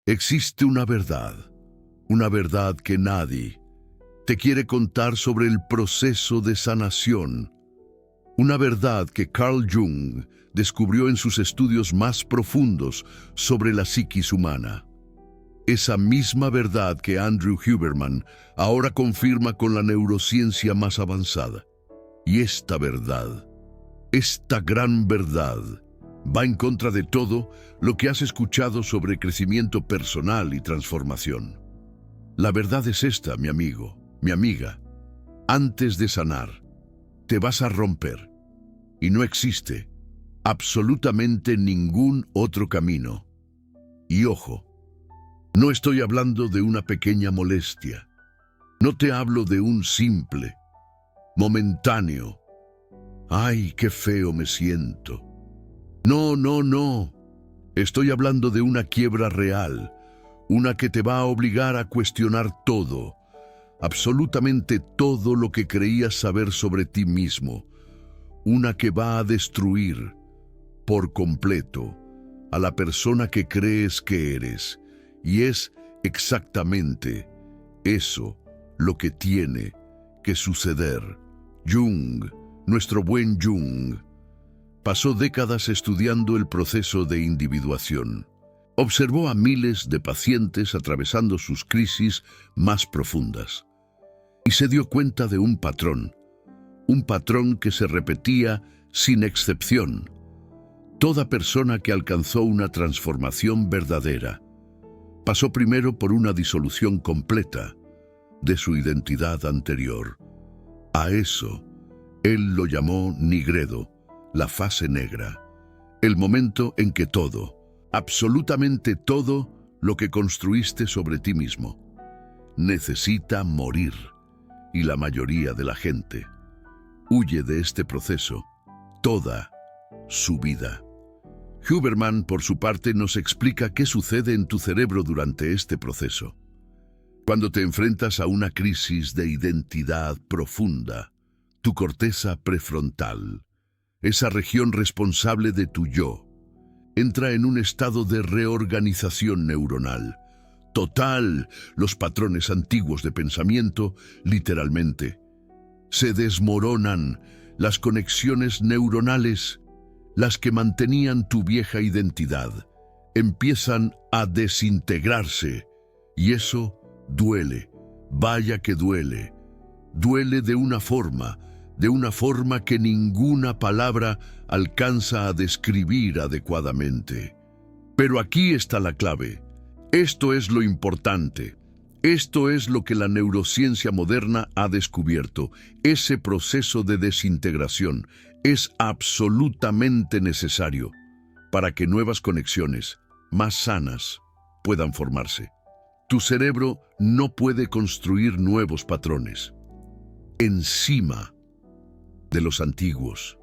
Existe una verdad que nadie te quiere contar sobre el proceso de sanación, una verdad que Carl Jung descubrió en sus estudios más profundos sobre la psiquis humana. Esa misma verdad que Andrew Huberman ahora confirma con la neurociencia más avanzada. Y esta verdad, esta gran verdad, va en contra de todo lo que has escuchado sobre crecimiento personal y transformación. La verdad es esta, mi amigo, mi amiga. Antes de sanar, te vas a romper. Y no existe absolutamente ningún otro camino. Y ojo, no estoy hablando de una pequeña molestia. No te hablo de un simple, momentáneo, ¡ay, qué feo me siento! No, no, no. Estoy hablando de una quiebra real, una que te va a obligar a cuestionar todo, absolutamente todo lo que creías saber sobre ti mismo, una que va a destruir por completo a la persona que crees que eres, y es exactamente eso lo que tiene que suceder. Jung, nuestro buen Jung, pasó décadas estudiando el proceso de individuación. Observó a miles de pacientes atravesando sus crisis más profundas y se dio cuenta de un patrón que se repetía sin excepción. Toda persona que alcanzó una transformación verdadera pasó primero por una disolución completa de su identidad anterior. A eso, él lo llamó nigredo, la fase negra, el momento en que todo, absolutamente todo lo que construiste sobre ti mismo, necesita morir, y la mayoría de la gente huye de este proceso toda su vida. Huberman, por su parte, nos explica qué sucede en tu cerebro durante este proceso. Cuando te enfrentas a una crisis de identidad profunda, tu corteza prefrontal, esa región responsable de tu yo, entra en un estado de reorganización neuronal. Total, los patrones antiguos de pensamiento, literalmente, se desmoronan. Las conexiones neuronales, las que mantenían tu vieja identidad, empiezan a desintegrarse. Y eso duele, vaya que duele. Duele de una forma que ninguna palabra alcanza a describir adecuadamente. Pero aquí está la clave. Esto es lo importante. Esto es lo que la neurociencia moderna ha descubierto. Ese proceso de desintegración es absolutamente necesario para que nuevas conexiones, más sanas, puedan formarse. Tu cerebro no puede construir nuevos patrones encima de los antiguos.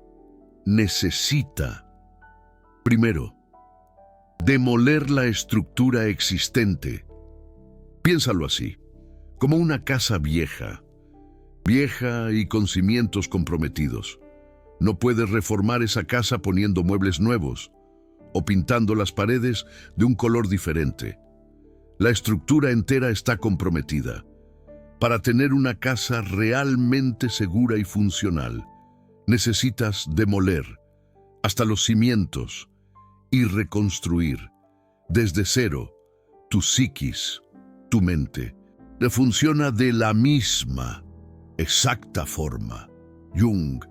Necesita, primero, demoler la estructura existente. Piénsalo así, como una casa vieja y con cimientos comprometidos. No puedes reformar esa casa poniendo muebles nuevos o pintando las paredes de un color diferente. La estructura entera está comprometida. Para tener una casa realmente segura y funcional, necesitas demoler hasta los cimientos y reconstruir desde cero tu psiquis, tu mente. Funciona de la misma, exacta forma. Jung,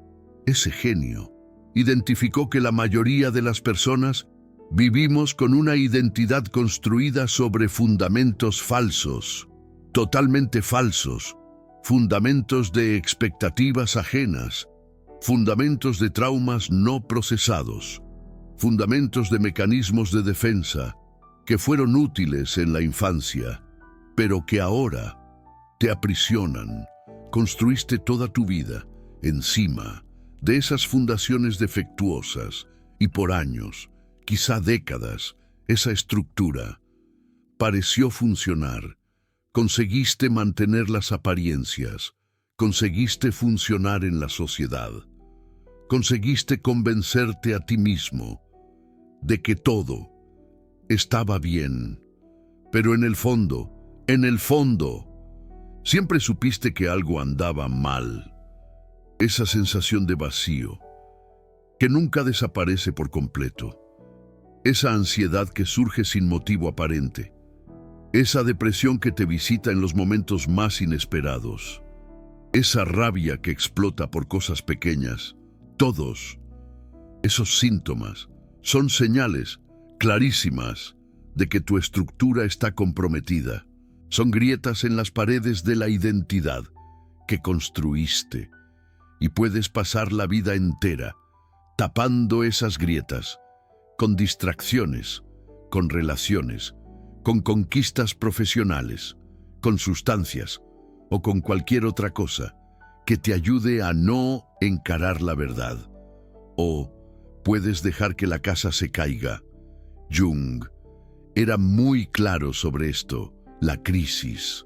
ese genio, identificó que la mayoría de las personas vivimos con una identidad construida sobre fundamentos falsos, totalmente falsos, fundamentos de expectativas ajenas, fundamentos de traumas no procesados, fundamentos de mecanismos de defensa que fueron útiles en la infancia, pero que ahora te aprisionan. Construiste toda tu vida encima de esas fundaciones defectuosas y por años, quizá décadas, esa estructura pareció funcionar. Conseguiste mantener las apariencias, conseguiste funcionar en la sociedad, conseguiste convencerte a ti mismo de que todo estaba bien, Pero en el fondo, siempre supiste que algo andaba mal. Esa sensación de vacío, que nunca desaparece por completo. Esa ansiedad que surge sin motivo aparente. Esa depresión que te visita en los momentos más inesperados. Esa rabia que explota por cosas pequeñas. Todos esos síntomas son señales clarísimas de que tu estructura está comprometida. Son grietas en las paredes de la identidad que construiste. Y puedes pasar la vida entera tapando esas grietas con distracciones, con relaciones, con conquistas profesionales, con sustancias o con cualquier otra cosa que te ayude a no encarar la verdad. O puedes dejar que la casa se caiga. Jung era muy claro sobre esto. La crisis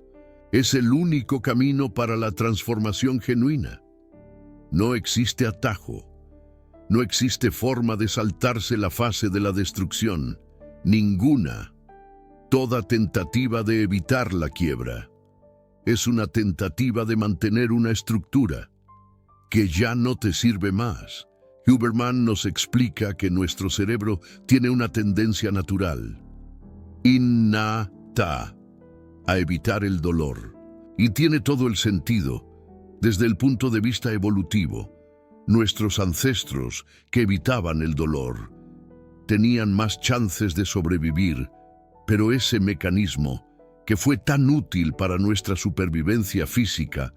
es el único camino para la transformación genuina. No existe atajo. No existe forma de saltarse la fase de la destrucción. Ninguna. Toda tentativa de evitar la quiebra es una tentativa de mantener una estructura que ya no te sirve más. Huberman nos explica que nuestro cerebro tiene una tendencia natural, innata, a evitar el dolor. Y tiene todo el sentido. Desde el punto de vista evolutivo, nuestros ancestros que evitaban el dolor tenían más chances de sobrevivir, pero ese mecanismo, que fue tan útil para nuestra supervivencia física,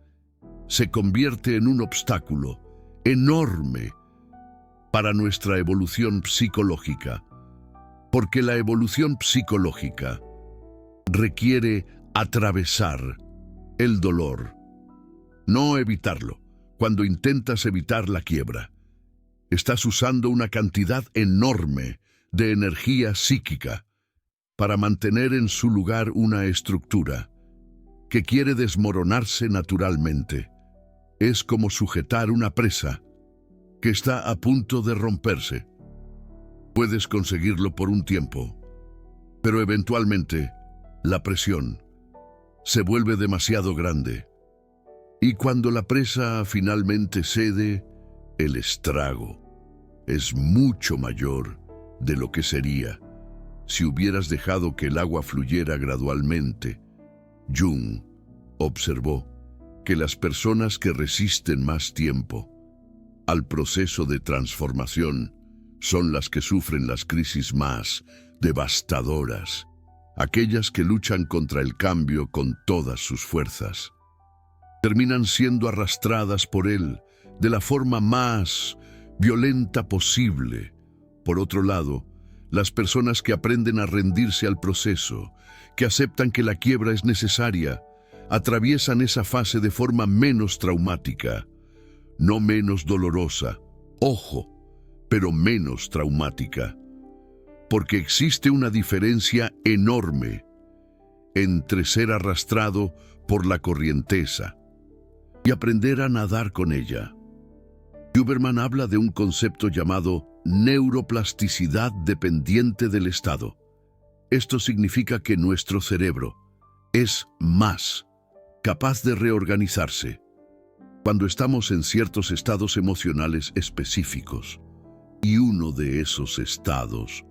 se convierte en un obstáculo enorme para nuestra evolución psicológica, porque la evolución psicológica requiere atravesar el dolor, no evitarlo. Cuando intentas evitar la quiebra, estás usando una cantidad enorme de energía psíquica para mantener en su lugar una estructura que quiere desmoronarse naturalmente. Es como sujetar una presa que está a punto de romperse. Puedes conseguirlo por un tiempo, pero eventualmente la presión se vuelve demasiado grande. Y cuando la presa finalmente cede, el estrago es mucho mayor de lo que sería si hubieras dejado que el agua fluyera gradualmente. Jung observó que las personas que resisten más tiempo al proceso de transformación son las que sufren las crisis más devastadoras, aquellas que luchan contra el cambio con todas sus fuerzas. Terminan siendo arrastradas por él de la forma más violenta posible. Por otro lado, las personas que aprenden a rendirse al proceso, que aceptan que la quiebra es necesaria, atraviesan esa fase de forma menos traumática, no menos dolorosa, ojo, pero menos traumática, porque existe una diferencia enorme entre ser arrastrado por la corrienteza y aprender a nadar con ella. Huberman habla de un concepto llamado neuroplasticidad dependiente del estado. Esto significa que nuestro cerebro es más capaz de reorganizarse cuando estamos en ciertos estados emocionales específicos. Y uno de esos estados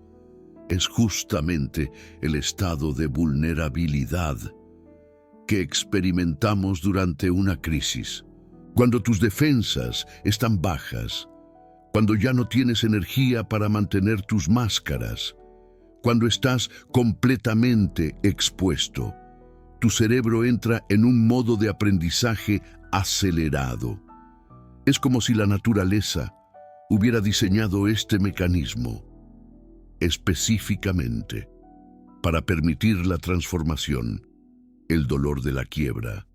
es justamente el estado de vulnerabilidad que experimentamos durante una crisis. Cuando tus defensas están bajas, cuando ya no tienes energía para mantener tus máscaras, cuando estás completamente expuesto, tu cerebro entra en un modo de aprendizaje acelerado. Es como si la naturaleza hubiera diseñado este mecanismo específicamente para permitir la transformación. El dolor de la quiebra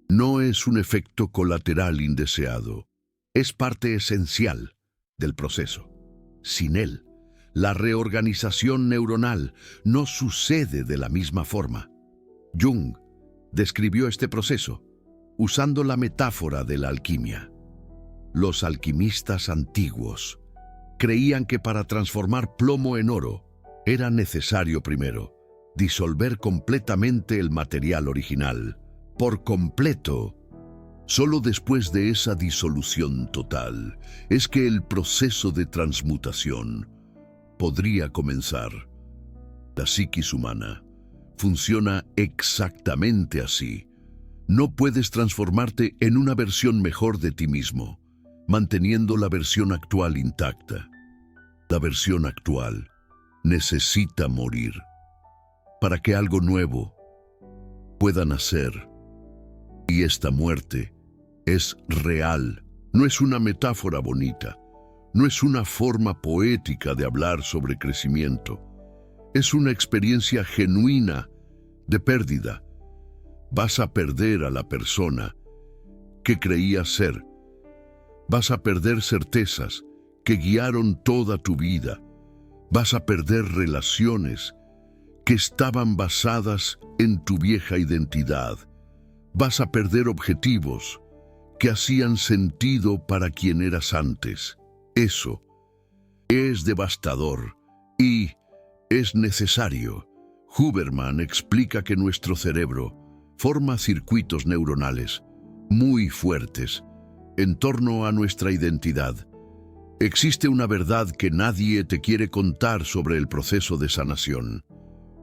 no es un efecto colateral indeseado, es parte esencial del proceso. Sin él, la reorganización neuronal no sucede de la misma forma. Jung describió este proceso usando la metáfora de la alquimia. Los alquimistas antiguos creían que para transformar plomo en oro era necesario primero disolver completamente el material original, por completo. Solo después de esa disolución total es que el proceso de transmutación podría comenzar. La psiquis humana funciona exactamente así. No puedes transformarte en una versión mejor de ti mismo, manteniendo la versión actual intacta. La versión actual necesita morir para que algo nuevo pueda nacer. Y esta muerte es real, no es una metáfora bonita, no es una forma poética de hablar sobre crecimiento. Es una experiencia genuina de pérdida. Vas a perder a la persona que creías ser. Vas a perder certezas que guiaron toda tu vida. Vas a perder relaciones que estaban basadas en tu vieja identidad. Vas a perder objetivos que hacían sentido para quien eras antes. Eso es devastador y es necesario. Huberman explica que nuestro cerebro forma circuitos neuronales muy fuertes en torno a nuestra identidad. Existe una verdad que nadie te quiere contar sobre el proceso de sanación.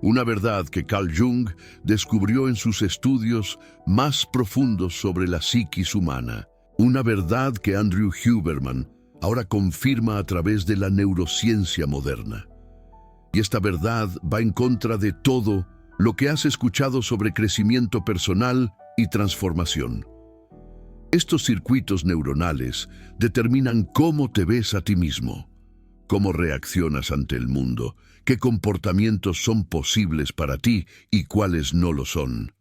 Una verdad que Carl Jung descubrió en sus estudios más profundos sobre la psiquis humana. Una verdad que Andrew Huberman ahora confirma a través de la neurociencia moderna. Y esta verdad va en contra de todo lo que has escuchado sobre crecimiento personal y transformación. Estos circuitos neuronales determinan cómo te ves a ti mismo, cómo reaccionas ante el mundo, qué comportamientos son posibles para ti y cuáles no lo son.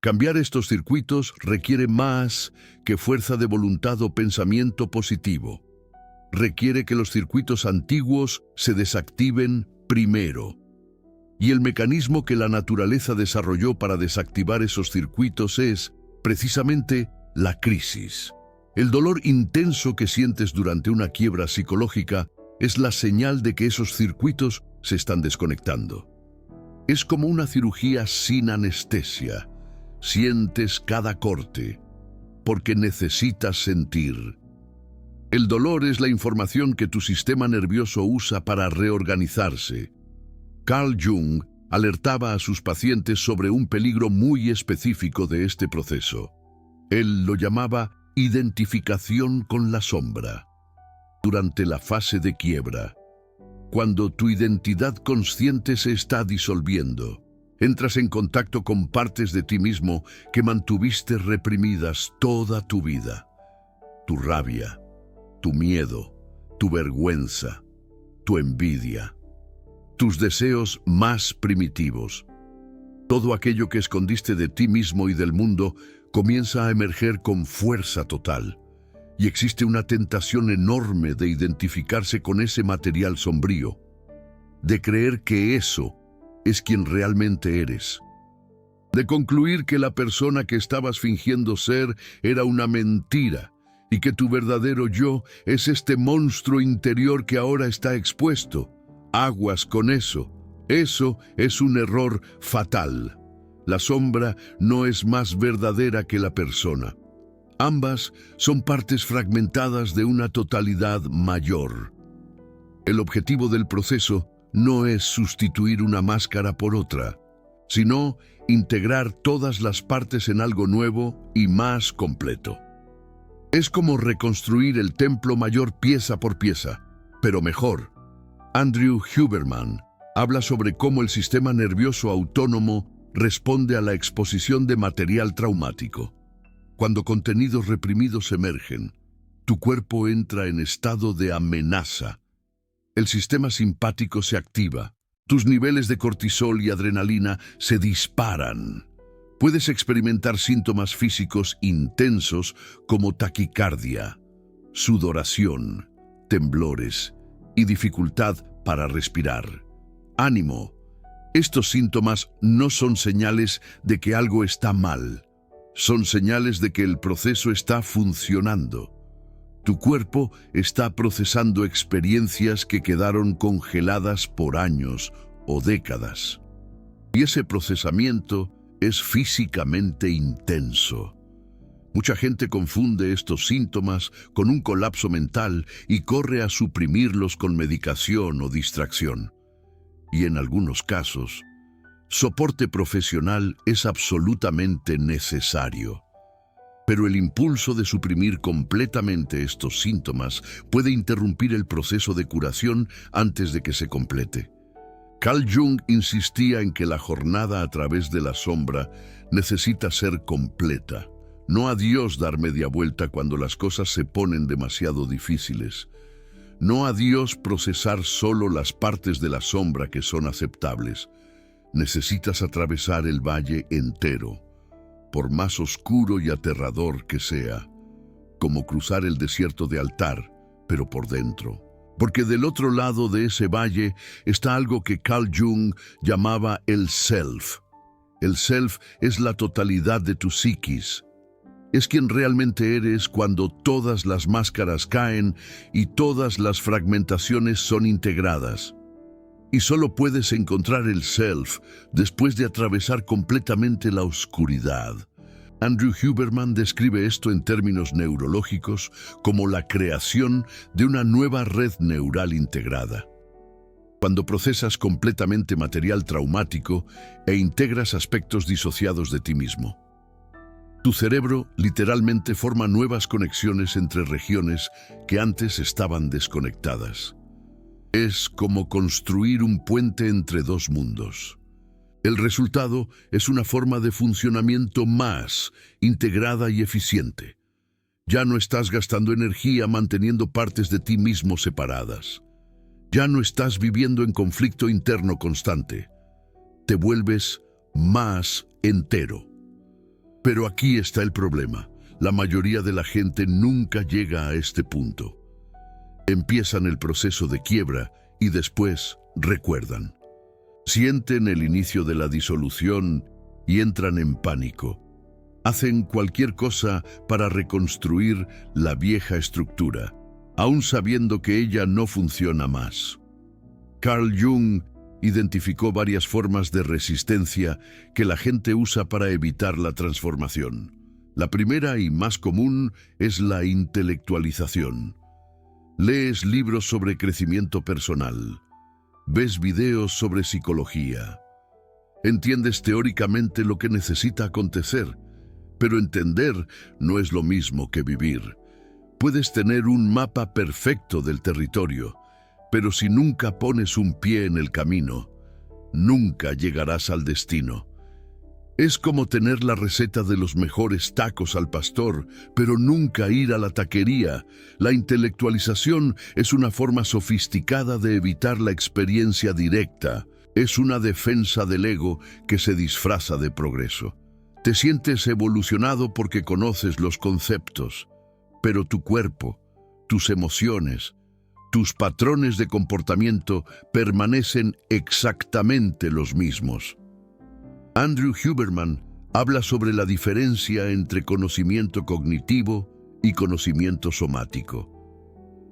Cambiar estos circuitos requiere más que fuerza de voluntad o pensamiento positivo. Requiere que los circuitos antiguos se desactiven primero. Y el mecanismo que la naturaleza desarrolló para desactivar esos circuitos es, precisamente, la crisis. El dolor intenso que sientes durante una quiebra psicológica es la señal de que esos circuitos se están desconectando. Es como una cirugía sin anestesia. Sientes cada corte, porque necesitas sentir. El dolor es la información que tu sistema nervioso usa para reorganizarse. Carl Jung alertaba a sus pacientes sobre un peligro muy específico de este proceso. Él lo llamaba identificación con la sombra. Durante la fase de quiebra, cuando tu identidad consciente se está disolviendo, entras en contacto con partes de ti mismo que mantuviste reprimidas toda tu vida. Tu rabia, tu miedo, tu vergüenza, tu envidia, tus deseos más primitivos. Todo aquello que escondiste de ti mismo y del mundo comienza a emerger con fuerza total. Y existe una tentación enorme de identificarse con ese material sombrío, de creer que eso es quien realmente eres, de concluir que la persona que estabas fingiendo ser era una mentira y que tu verdadero yo es este monstruo interior que ahora está expuesto. Aguas con eso. Eso es un error fatal. La sombra no es más verdadera que la persona. Ambas son partes fragmentadas de una totalidad mayor. El objetivo del proceso no es sustituir una máscara por otra, sino integrar todas las partes en algo nuevo y más completo. Es como reconstruir el templo mayor pieza por pieza, pero mejor. Andrew Huberman habla sobre cómo el sistema nervioso autónomo responde a la exposición de material traumático. Cuando contenidos reprimidos emergen, tu cuerpo entra en estado de amenaza. El sistema simpático se activa. Tus niveles de cortisol y adrenalina se disparan. Puedes experimentar síntomas físicos intensos como taquicardia, sudoración, temblores y dificultad para respirar. ¡Ánimo! Estos síntomas no son señales de que algo está mal. Son señales de que el proceso está funcionando. Tu cuerpo está procesando experiencias que quedaron congeladas por años o décadas. Y ese procesamiento es físicamente intenso. Mucha gente confunde estos síntomas con un colapso mental y corre a suprimirlos con medicación o distracción. Y en algunos casos, soporte profesional es absolutamente necesario. Pero el impulso de suprimir completamente estos síntomas puede interrumpir el proceso de curación antes de que se complete. Carl Jung insistía en que la jornada a través de la sombra necesita ser completa. No a Dios dar media vuelta cuando las cosas se ponen demasiado difíciles. No a Dios procesar solo las partes de la sombra que son aceptables. Necesitas atravesar el valle entero, por más oscuro y aterrador que sea, como cruzar el desierto de Altar, pero por dentro. Porque del otro lado de ese valle está algo que Carl Jung llamaba el self. El self es la totalidad de tu psiquis. Es quien realmente eres cuando todas las máscaras caen y todas las fragmentaciones son integradas. Y solo puedes encontrar el self después de atravesar completamente la oscuridad. Andrew Huberman describe esto en términos neurológicos como la creación de una nueva red neural integrada. Cuando procesas completamente material traumático e integras aspectos disociados de ti mismo. Tu cerebro literalmente forma nuevas conexiones entre regiones que antes estaban desconectadas. Es como construir un puente entre dos mundos. El resultado es una forma de funcionamiento más integrada y eficiente. Ya no estás gastando energía manteniendo partes de ti mismo separadas. Ya no estás viviendo en conflicto interno constante. Te vuelves más entero. Pero aquí está el problema. La mayoría de la gente nunca llega a este punto. Empiezan el proceso de quiebra y después recuerdan. Sienten el inicio de la disolución y entran en pánico. Hacen cualquier cosa para reconstruir la vieja estructura, aún sabiendo que ella no funciona más. Carl Jung identificó varias formas de resistencia que la gente usa para evitar la transformación. La primera y más común es la intelectualización. Lees libros sobre crecimiento personal. Ves videos sobre psicología. Entiendes teóricamente lo que necesita acontecer, pero entender no es lo mismo que vivir. Puedes tener un mapa perfecto del territorio, pero si nunca pones un pie en el camino, nunca llegarás al destino. Es como tener la receta de los mejores tacos al pastor, pero nunca ir a la taquería. La intelectualización es una forma sofisticada de evitar la experiencia directa. Es una defensa del ego que se disfraza de progreso. Te sientes evolucionado porque conoces los conceptos, pero tu cuerpo, tus emociones, tus patrones de comportamiento permanecen exactamente los mismos. Andrew Huberman habla sobre la diferencia entre conocimiento cognitivo y conocimiento somático.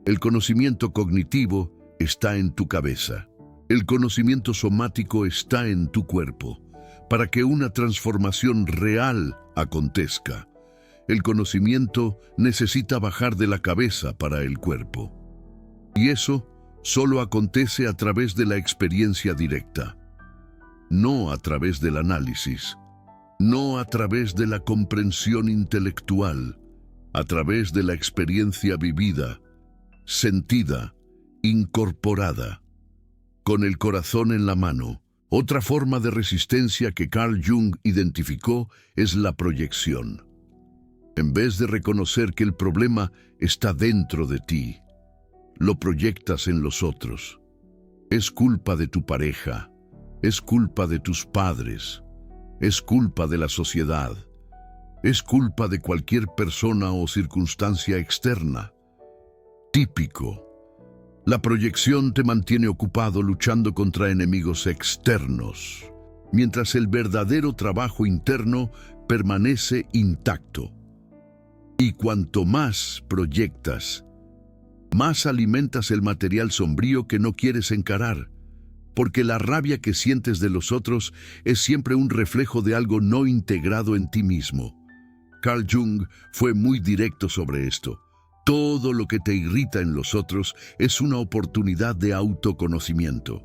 El conocimiento cognitivo está en tu cabeza. El conocimiento somático está en tu cuerpo. Para que una transformación real acontezca, el conocimiento necesita bajar de la cabeza para el cuerpo. Y eso solo acontece a través de la experiencia directa. No a través del análisis, no a través de la comprensión intelectual, a través de la experiencia vivida, sentida, incorporada, con el corazón en la mano. Otra forma de resistencia que Carl Jung identificó es la proyección. En vez de reconocer que el problema está dentro de ti, lo proyectas en los otros. Es culpa de tu pareja. Es culpa de tus padres, es culpa de la sociedad, es culpa de cualquier persona o circunstancia externa. Típico. La proyección te mantiene ocupado luchando contra enemigos externos, mientras el verdadero trabajo interno permanece intacto. Y cuanto más proyectas, más alimentas el material sombrío que no quieres encarar. porque la rabia que sientes de los otros es siempre un reflejo de algo no integrado en ti mismo. Carl Jung fue muy directo sobre esto. Todo lo que te irrita en los otros es una oportunidad de autoconocimiento.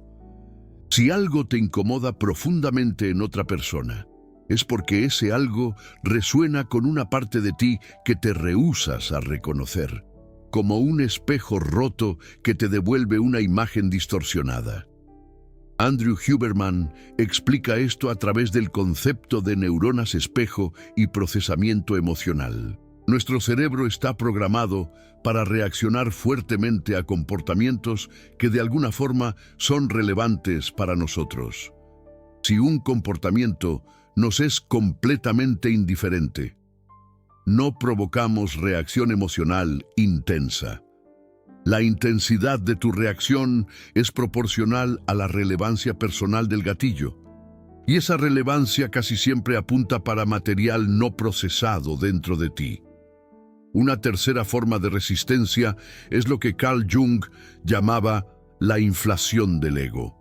Si algo te incomoda profundamente en otra persona, es porque ese algo resuena con una parte de ti que te rehúsas a reconocer, como un espejo roto que te devuelve una imagen distorsionada. Andrew Huberman explica esto a través del concepto de neuronas espejo y procesamiento emocional. Nuestro cerebro está programado para reaccionar fuertemente a comportamientos que de alguna forma son relevantes para nosotros. Si un comportamiento nos es completamente indiferente, no provocamos reacción emocional intensa. La intensidad de tu reacción es proporcional a la relevancia personal del gatillo, y esa relevancia casi siempre apunta para material no procesado dentro de ti. Una tercera forma de resistencia es lo que Carl Jung llamaba la inflación del ego.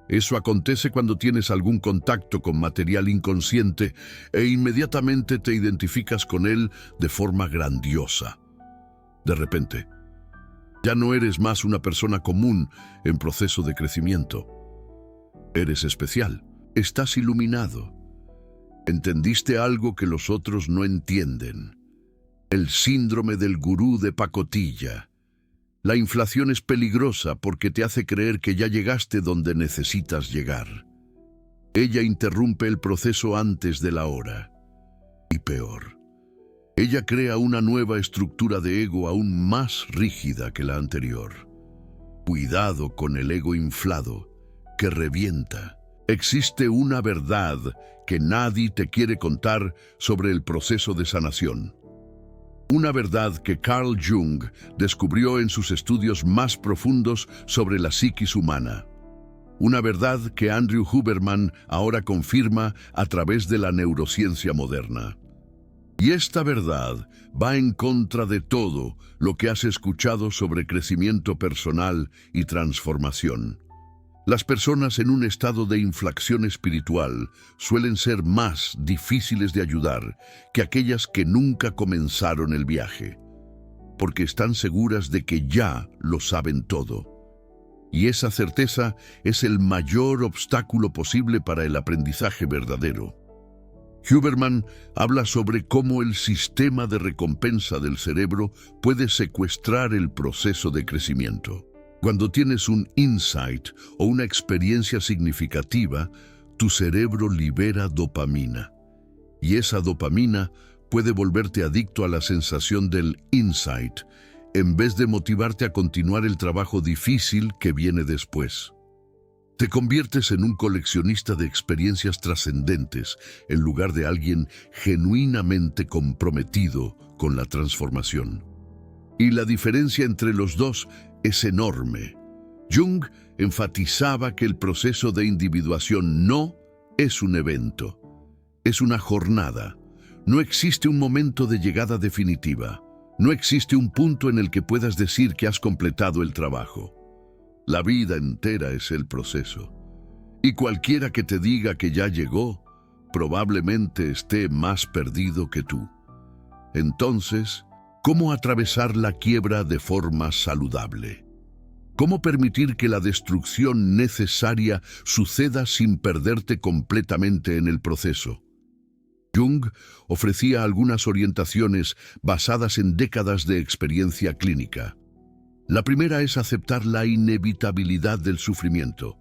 Eso acontece cuando tienes algún contacto con material inconsciente e inmediatamente te identificas con él de forma grandiosa. De repente, ya no eres más una persona común en proceso de crecimiento. Eres especial, estás iluminado. Entendiste algo que los otros no entienden. El síndrome del gurú de pacotilla. La inflación es peligrosa porque te hace creer que ya llegaste donde necesitas llegar. Ella interrumpe el proceso antes de la hora. Y peor, ella crea una nueva estructura de ego aún más rígida que la anterior. Cuidado con el ego inflado, que revienta. Existe una verdad que nadie te quiere contar sobre el proceso de sanación. Una verdad que Carl Jung descubrió en sus estudios más profundos sobre la psiquis humana. Una verdad que Andrew Huberman ahora confirma a través de la neurociencia moderna. Y esta verdad va en contra de todo lo que has escuchado sobre crecimiento personal y transformación. Las personas en un estado de inflación espiritual suelen ser más difíciles de ayudar que aquellas que nunca comenzaron el viaje, porque están seguras de que ya lo saben todo. Y esa certeza es el mayor obstáculo posible para el aprendizaje verdadero. Huberman habla sobre cómo el sistema de recompensa del cerebro puede secuestrar el proceso de crecimiento. Cuando tienes un insight o una experiencia significativa, tu cerebro libera dopamina. Y esa dopamina puede volverte adicto a la sensación del insight, en vez de motivarte a continuar el trabajo difícil que viene después. Te conviertes en un coleccionista de experiencias trascendentes en lugar de alguien genuinamente comprometido con la transformación. Y la diferencia entre los dos es enorme. Jung enfatizaba que el proceso de individuación no es un evento, es una jornada. No existe un momento de llegada definitiva. No existe un punto en el que puedas decir que has completado el trabajo. La vida entera es el proceso. Y cualquiera que te diga que ya llegó, probablemente esté más perdido que tú. Entonces, ¿cómo atravesar la quiebra de forma saludable? ¿Cómo permitir que la destrucción necesaria suceda sin perderte completamente en el proceso? Jung ofrecía algunas orientaciones basadas en décadas de experiencia clínica. La primera es aceptar la inevitabilidad del sufrimiento,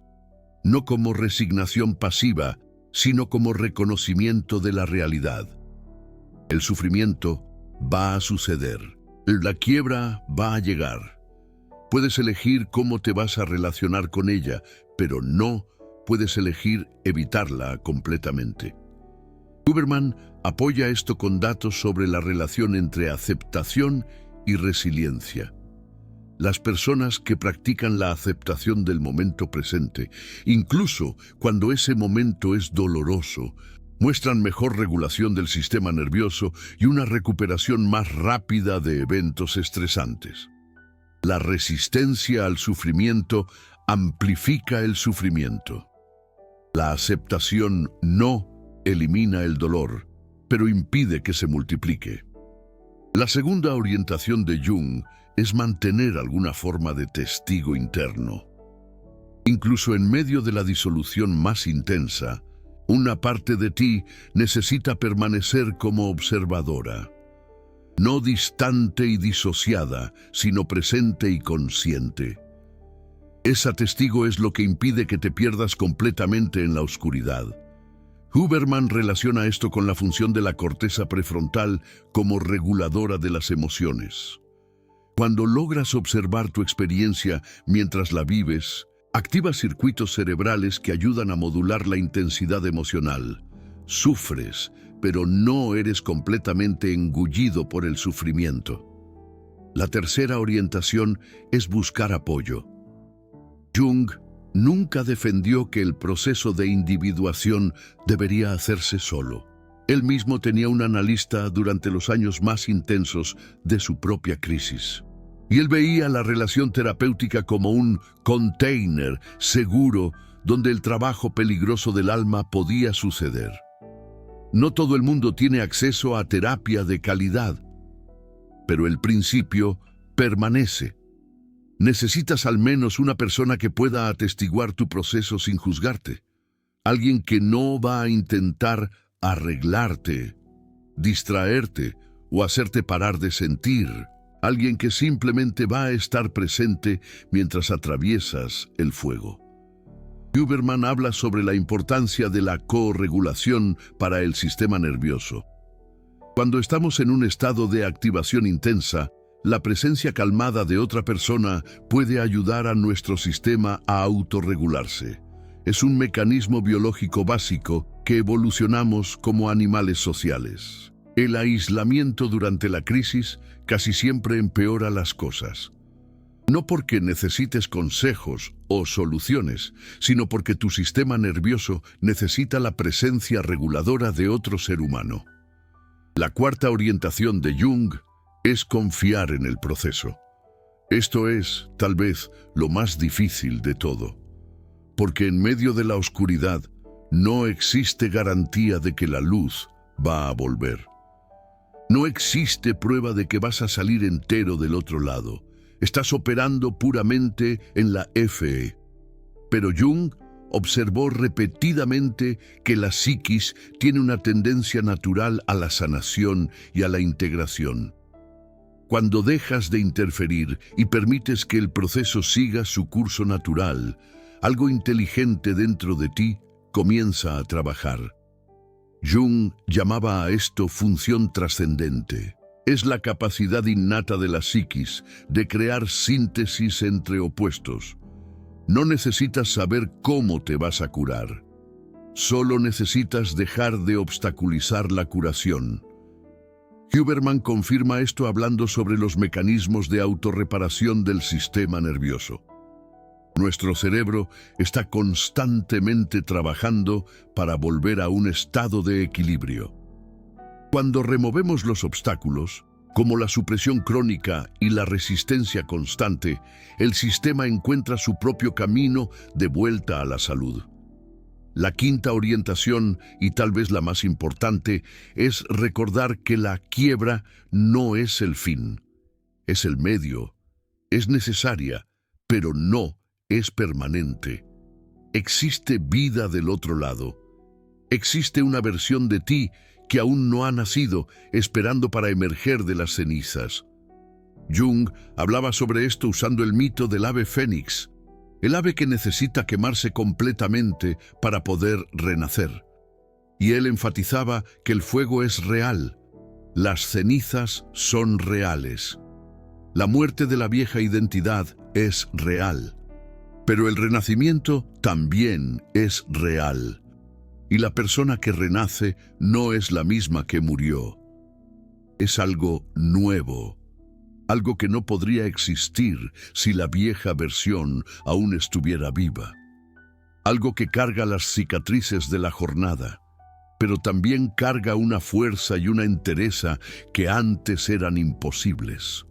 no como resignación pasiva, sino como reconocimiento de la realidad. El sufrimiento va a suceder, la quiebra va a llegar. Puedes elegir cómo te vas a relacionar con ella, pero no puedes elegir evitarla completamente. Huberman apoya esto con datos sobre la relación entre aceptación y resiliencia. Las personas que practican la aceptación del momento presente, incluso cuando ese momento es doloroso, muestran mejor regulación del sistema nervioso y una recuperación más rápida de eventos estresantes. La resistencia al sufrimiento amplifica el sufrimiento. La aceptación no elimina el dolor, pero impide que se multiplique. La segunda orientación de Jung es mantener alguna forma de testigo interno. Incluso en medio de la disolución más intensa, una parte de ti necesita permanecer como observadora. No distante y disociada, sino presente y consciente. Esa testigo es lo que impide que te pierdas completamente en la oscuridad. Huberman relaciona esto con la función de la corteza prefrontal como reguladora de las emociones. Cuando logras observar tu experiencia mientras la vives, activas circuitos cerebrales que ayudan a modular la intensidad emocional. Sufres, pero no eres completamente engullido por el sufrimiento. La tercera orientación es buscar apoyo. Jung nunca defendió que el proceso de individuación debería hacerse solo. Él mismo tenía un analista durante los años más intensos de su propia crisis. Y él veía la relación terapéutica como un container seguro donde el trabajo peligroso del alma podía suceder. No todo el mundo tiene acceso a terapia de calidad, pero el principio permanece. Necesitas al menos una persona que pueda atestiguar tu proceso sin juzgarte. Alguien que no va a intentar arreglarte, distraerte o hacerte parar de sentir. Alguien que simplemente va a estar presente mientras atraviesas el fuego. Huberman habla sobre la importancia de la corregulación para el sistema nervioso. Cuando estamos en un estado de activación intensa, la presencia calmada de otra persona puede ayudar a nuestro sistema a autorregularse. Es un mecanismo biológico básico que evolucionamos como animales sociales. El aislamiento durante la crisis casi siempre empeora las cosas. No porque necesites consejos o soluciones, sino porque tu sistema nervioso necesita la presencia reguladora de otro ser humano. La cuarta orientación de Jung es confiar en el proceso. Esto es, tal vez, lo más difícil de todo, porque en medio de la oscuridad no existe garantía de que la luz va a volver. No existe prueba de que vas a salir entero del otro lado. Estás operando puramente en la fe. Pero Jung observó repetidamente que la psiquis tiene una tendencia natural a la sanación y a la integración. Cuando dejas de interferir y permites que el proceso siga su curso natural, algo inteligente dentro de ti comienza a trabajar. Jung llamaba a esto función trascendente. Es la capacidad innata de la psiquis de crear síntesis entre opuestos. No necesitas saber cómo te vas a curar. Solo necesitas dejar de obstaculizar la curación. Huberman confirma esto hablando sobre los mecanismos de autorreparación del sistema nervioso. Nuestro cerebro está constantemente trabajando para volver a un estado de equilibrio. Cuando removemos los obstáculos, como la supresión crónica y la resistencia constante, el sistema encuentra su propio camino de vuelta a la salud. La quinta orientación, y tal vez la más importante, es recordar que la quiebra no es el fin, es el medio, es necesaria, pero no es permanente. Existe vida del otro lado. Existe una versión de ti que aún no ha nacido, esperando para emerger de las cenizas. Jung hablaba sobre esto usando el mito del ave fénix, el ave que necesita quemarse completamente para poder renacer. Y él enfatizaba que el fuego es real, las cenizas son reales. La muerte de la vieja identidad es real, pero el renacimiento también es real. Y la persona que renace no es la misma que murió. Es algo nuevo, algo que no podría existir si la vieja versión aún estuviera viva. Algo que carga las cicatrices de la jornada, pero también carga una fuerza y una entereza que antes eran imposibles.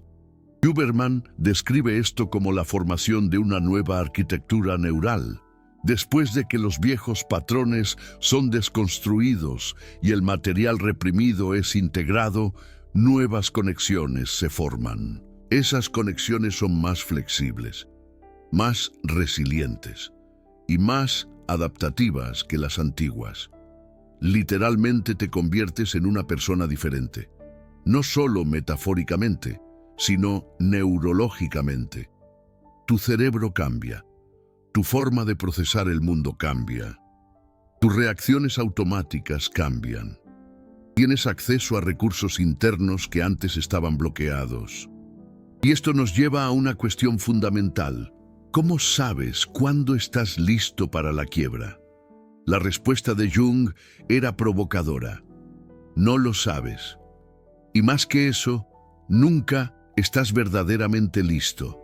Huberman describe esto como la formación de una nueva arquitectura neural. Después de que los viejos patrones son desconstruidos y el material reprimido es integrado, nuevas conexiones se forman. Esas conexiones son más flexibles, más resilientes y más adaptativas que las antiguas. Literalmente te conviertes en una persona diferente, no solo metafóricamente, sino neurológicamente. Tu cerebro cambia, tu forma de procesar el mundo cambia, tus reacciones automáticas cambian. Tienes acceso a recursos internos que antes estaban bloqueados. Y esto nos lleva a una cuestión fundamental. ¿Cómo sabes cuándo estás listo para la quiebra? La respuesta de Jung era provocadora. No lo sabes. Y más que eso, nunca estás verdaderamente listo.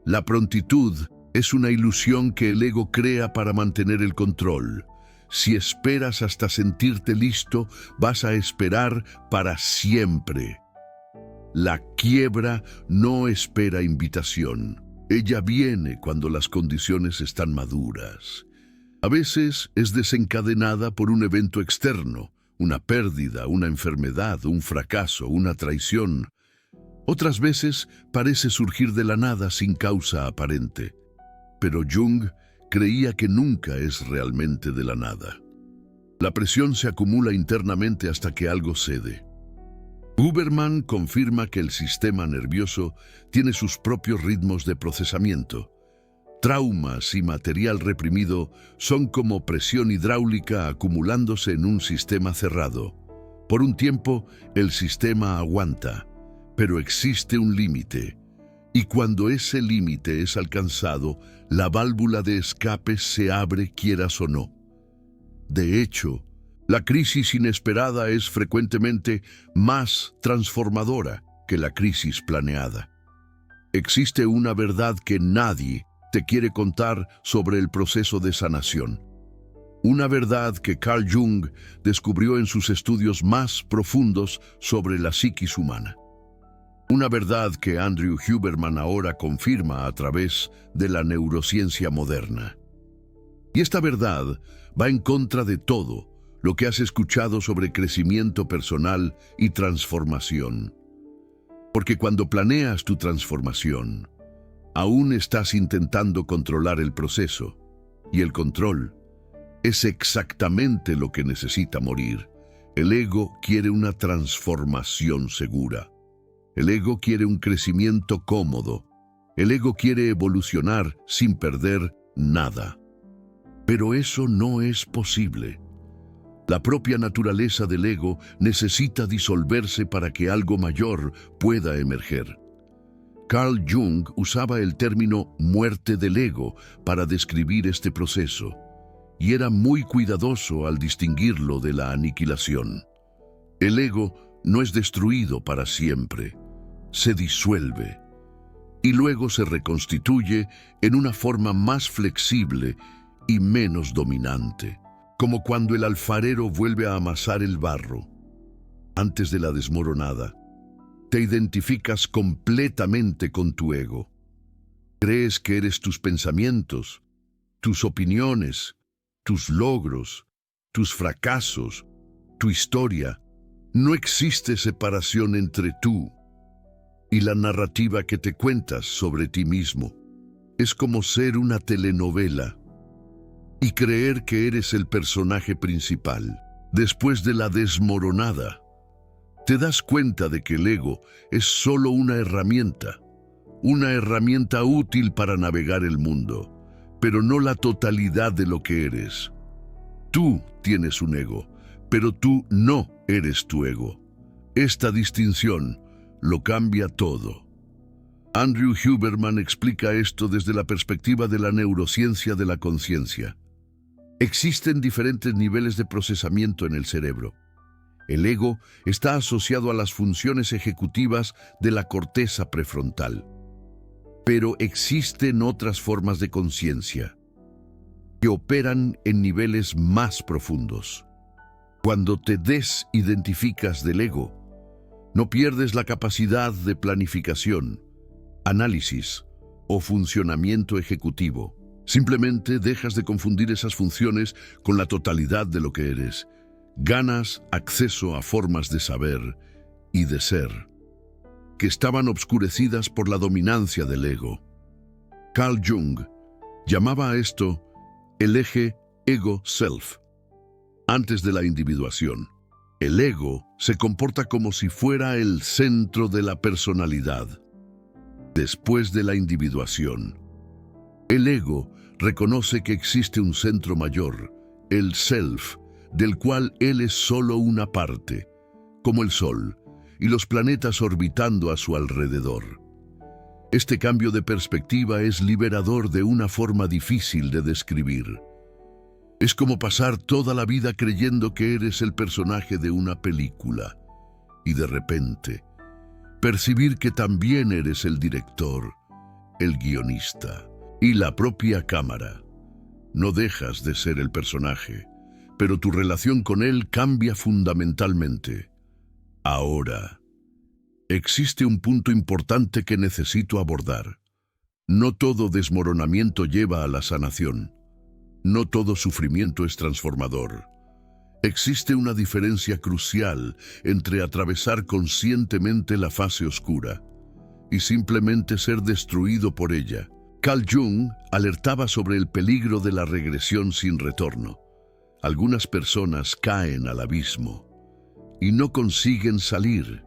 La prontitud es una ilusión que el ego crea para mantener el control. Si esperas hasta sentirte listo, vas a esperar para siempre. La quiebra no espera invitación. Ella viene cuando las condiciones están maduras. A veces es desencadenada por un evento externo, una pérdida, una enfermedad, un fracaso, una traición. Otras veces parece surgir de la nada sin causa aparente. Pero Jung creía que nunca es realmente de la nada. La presión se acumula internamente hasta que algo cede. Huberman confirma que el sistema nervioso tiene sus propios ritmos de procesamiento. Traumas y material reprimido son como presión hidráulica acumulándose en un sistema cerrado. Por un tiempo, el sistema aguanta, pero existe un límite. Y cuando ese límite es alcanzado, la válvula de escape se abre, quieras o no. De hecho, la crisis inesperada es frecuentemente más transformadora que la crisis planeada. Existe una verdad que nadie te quiere contar sobre el proceso de sanación. Una verdad que Carl Jung descubrió en sus estudios más profundos sobre la psiquis humana. Una verdad que Andrew Huberman ahora confirma a través de la neurociencia moderna. Y esta verdad va en contra de todo lo que has escuchado sobre crecimiento personal y transformación. Porque cuando planeas tu transformación, aún estás intentando controlar el proceso, y el control es exactamente lo que necesita morir. El ego quiere una transformación segura. El ego quiere un crecimiento cómodo. El ego quiere evolucionar sin perder nada. Pero eso no es posible. La propia naturaleza del ego necesita disolverse para que algo mayor pueda emerger. Carl Jung usaba el término muerte del ego para describir este proceso, y era muy cuidadoso al distinguirlo de la aniquilación. El ego no es destruido para siempre, se disuelve, y luego se reconstituye en una forma más flexible y menos dominante, como cuando el alfarero vuelve a amasar el barro. Antes de la desmoronada, te identificas completamente con tu ego. Crees que eres tus pensamientos, tus opiniones, tus logros, tus fracasos, tu historia. No existe separación entre tú y la narrativa que te cuentas sobre ti mismo. Es como ser una telenovela y creer que eres el personaje principal. Después de la desmoronada, te das cuenta de que el ego es solo una herramienta útil para navegar el mundo, pero no la totalidad de lo que eres. Tú tienes un ego, pero tú no eres tu ego. Esta distinción lo cambia todo. Andrew Huberman explica esto desde la perspectiva de la neurociencia de la conciencia. Existen diferentes niveles de procesamiento en el cerebro. El ego está asociado a las funciones ejecutivas de la corteza prefrontal. Pero existen otras formas de conciencia que operan en niveles más profundos. Cuando te desidentificas del ego, no pierdes la capacidad de planificación, análisis o funcionamiento ejecutivo. Simplemente dejas de confundir esas funciones con la totalidad de lo que eres. Ganas acceso a formas de saber y de ser que estaban obscurecidas por la dominancia del ego. Carl Jung llamaba a esto el eje ego-self. Antes de la individuación, el ego se comporta como si fuera el centro de la personalidad. Después de la individuación, el ego reconoce que existe un centro mayor, el self, del cual él es solo una parte, como el Sol y los planetas orbitando a su alrededor. Este cambio de perspectiva es liberador de una forma difícil de describir. Es como pasar toda la vida creyendo que eres el personaje de una película y de repente percibir que también eres el director, el guionista y la propia cámara. No dejas de ser el personaje, pero tu relación con él cambia fundamentalmente. Ahora, existe un punto importante que necesito abordar. No todo desmoronamiento lleva a la sanación. No todo sufrimiento es transformador. Existe una diferencia crucial entre atravesar conscientemente la fase oscura y simplemente ser destruido por ella. Carl Jung alertaba sobre el peligro de la regresión sin retorno. Algunas personas caen al abismo y no consiguen salir.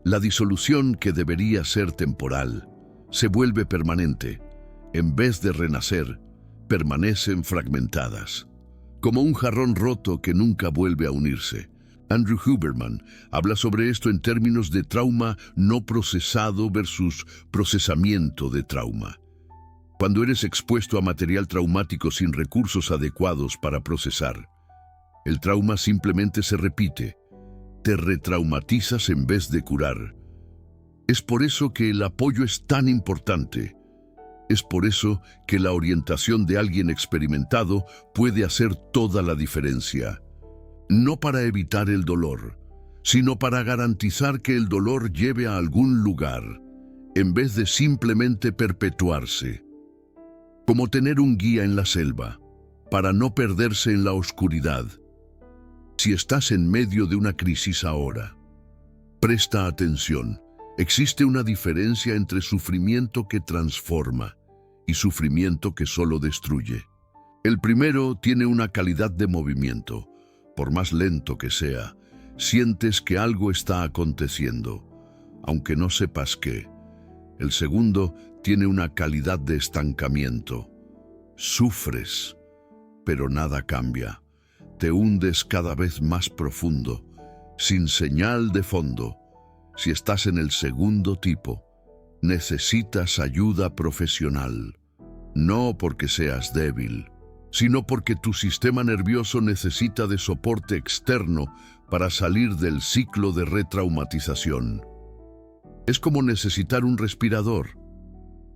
La disolución, que debería ser temporal, se vuelve permanente. En vez de renacer, permanecen fragmentadas, como un jarrón roto que nunca vuelve a unirse. Andrew Huberman habla sobre esto en términos de trauma no procesado versus procesamiento de trauma. Cuando eres expuesto a material traumático sin recursos adecuados para procesar, el trauma simplemente se repite. Te retraumatizas en vez de curar. Es por eso que el apoyo es tan importante. Es por eso que la orientación de alguien experimentado puede hacer toda la diferencia. No para evitar el dolor, sino para garantizar que el dolor lleve a algún lugar, en vez de simplemente perpetuarse. Como tener un guía en la selva, para no perderse en la oscuridad. Si estás en medio de una crisis ahora, presta atención. Existe una diferencia entre sufrimiento que transforma y sufrimiento que solo destruye. El primero tiene una calidad de movimiento. Por más lento que sea, sientes que algo está aconteciendo, aunque no sepas qué. El segundo tiene una calidad de estancamiento. Sufres, pero nada cambia. Te hundes cada vez más profundo, sin señal de fondo. Si estás en el segundo tipo, necesitas ayuda profesional. No porque seas débil, sino porque tu sistema nervioso necesita de soporte externo para salir del ciclo de retraumatización. Es como necesitar un respirador,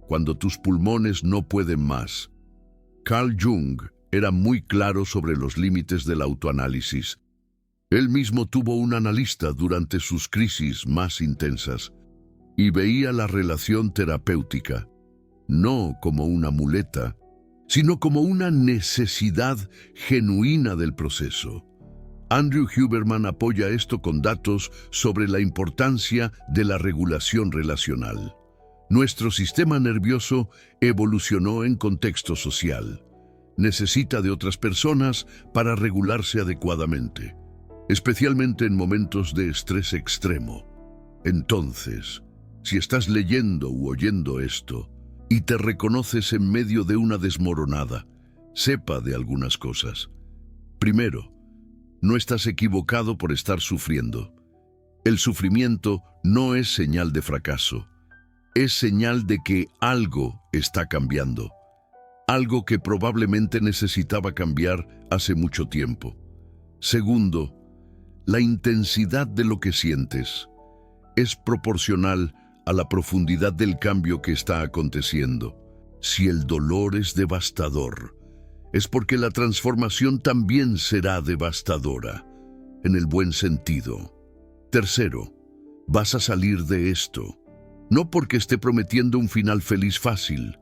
cuando tus pulmones no pueden más. Carl Jung era muy claro sobre los límites del autoanálisis. Él mismo tuvo un analista durante sus crisis más intensas y veía la relación terapéutica no como una muleta, sino como una necesidad genuina del proceso. Andrew Huberman apoya esto con datos sobre la importancia de la regulación relacional. Nuestro sistema nervioso evolucionó en contexto social. Necesita de otras personas para regularse adecuadamente, especialmente en momentos de estrés extremo. Entonces, si estás leyendo u oyendo esto y te reconoces en medio de una desmoronada, sepa de algunas cosas. Primero, no estás equivocado por estar sufriendo. El sufrimiento no es señal de fracaso, es señal de que algo está cambiando. Algo que probablemente necesitaba cambiar hace mucho tiempo. Segundo, la intensidad de lo que sientes es proporcional a la profundidad del cambio que está aconteciendo. Si el dolor es devastador, es porque la transformación también será devastadora, en el buen sentido. Tercero, vas a salir de esto. No porque esté prometiendo un final feliz fácil,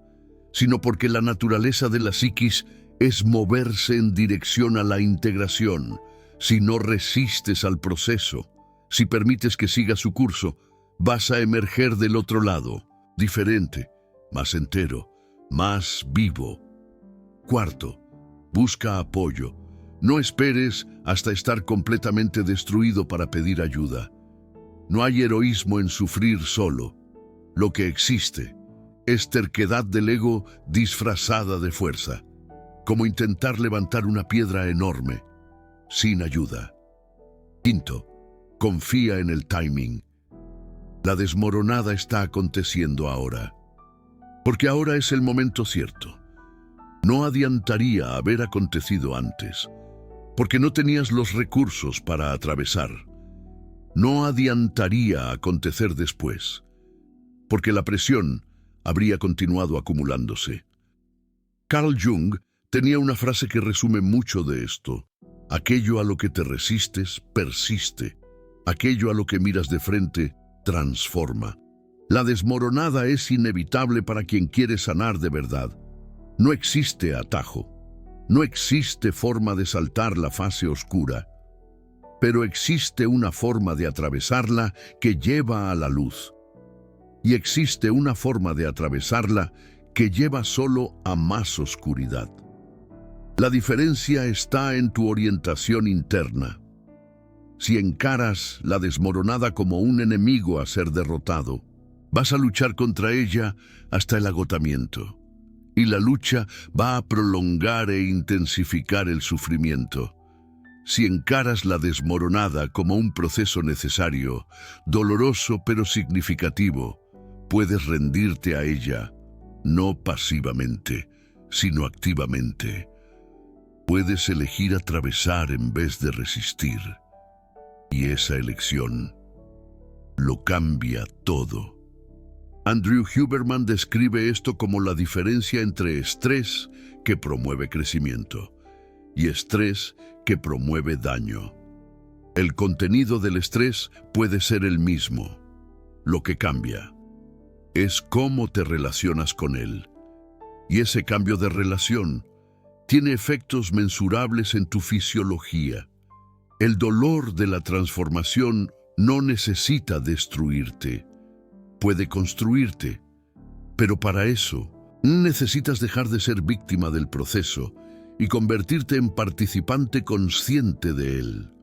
sino porque la naturaleza de la psiquis es moverse en dirección a la integración. Si no resistes al proceso, si permites que siga su curso, vas a emerger del otro lado, diferente, más entero, más vivo. Cuarto, busca apoyo. No esperes hasta estar completamente destruido para pedir ayuda. No hay heroísmo en sufrir solo. Lo que existe es terquedad del ego disfrazada de fuerza, como intentar levantar una piedra enorme, sin ayuda. Quinto, confía en el timing. La desmoronada está aconteciendo ahora, porque ahora es el momento cierto. No adiantaría haber acontecido antes, porque no tenías los recursos para atravesar. No adiantaría acontecer después, porque la presión habría continuado acumulándose. Carl Jung tenía una frase que resume mucho de esto. Aquello a lo que te resistes, persiste. Aquello a lo que miras de frente, transforma. La desmoronada es inevitable para quien quiere sanar de verdad. No existe atajo. No existe forma de saltar la fase oscura. Pero existe una forma de atravesarla que lleva a la luz. Y existe una forma de atravesarla que lleva solo a más oscuridad. La diferencia está en tu orientación interna. Si encaras la desmoronada como un enemigo a ser derrotado, vas a luchar contra ella hasta el agotamiento. Y la lucha va a prolongar e intensificar el sufrimiento. Si encaras la desmoronada como un proceso necesario, doloroso pero significativo, puedes rendirte a ella, no pasivamente, sino activamente. Puedes elegir atravesar en vez de resistir. Y esa elección lo cambia todo. Andrew Huberman describe esto como la diferencia entre estrés, que promueve crecimiento, y estrés, que promueve daño. El contenido del estrés puede ser el mismo. Lo que cambia es cómo te relacionas con él. Y ese cambio de relación tiene efectos mensurables en tu fisiología. El dolor de la transformación no necesita destruirte, puede construirte. Pero para eso, necesitas dejar de ser víctima del proceso y convertirte en participante consciente de él.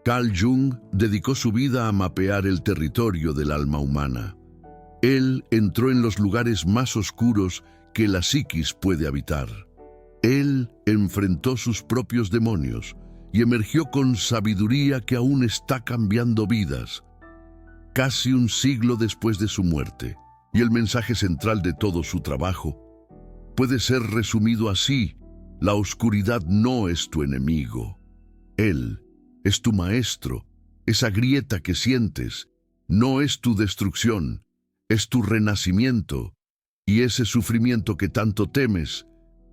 Carl Jung dedicó su vida a mapear el territorio del alma humana. Él entró en los lugares más oscuros que la psiquis puede habitar. Él enfrentó sus propios demonios y emergió con sabiduría que aún está cambiando vidas. Casi un siglo después de su muerte, y el mensaje central de todo su trabajo puede ser resumido así: la oscuridad no es tu enemigo. Él es tu maestro. Esa grieta que sientes no es tu destrucción, es tu renacimiento. Y ese sufrimiento que tanto temes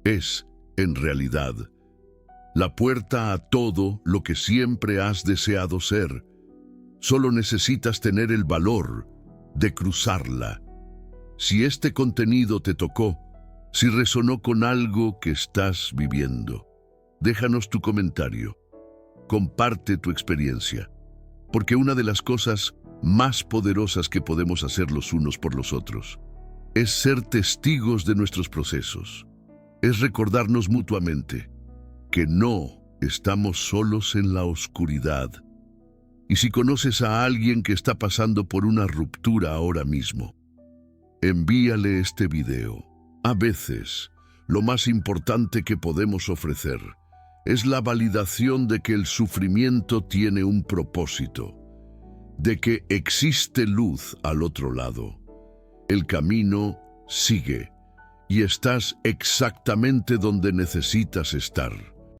es, en realidad, la puerta a todo lo que siempre has deseado ser. Solo necesitas tener el valor de cruzarla. Si este contenido te tocó, si resonó con algo que estás viviendo, déjanos tu comentario. Comparte tu experiencia, porque una de las cosas más poderosas que podemos hacer los unos por los otros es ser testigos de nuestros procesos. Es recordarnos mutuamente que no estamos solos en la oscuridad. Y si conoces a alguien que está pasando por una ruptura ahora mismo, envíale este video. A veces, lo más importante que podemos ofrecer es la validación de que el sufrimiento tiene un propósito, de que existe luz al otro lado. El camino sigue y estás exactamente donde necesitas estar.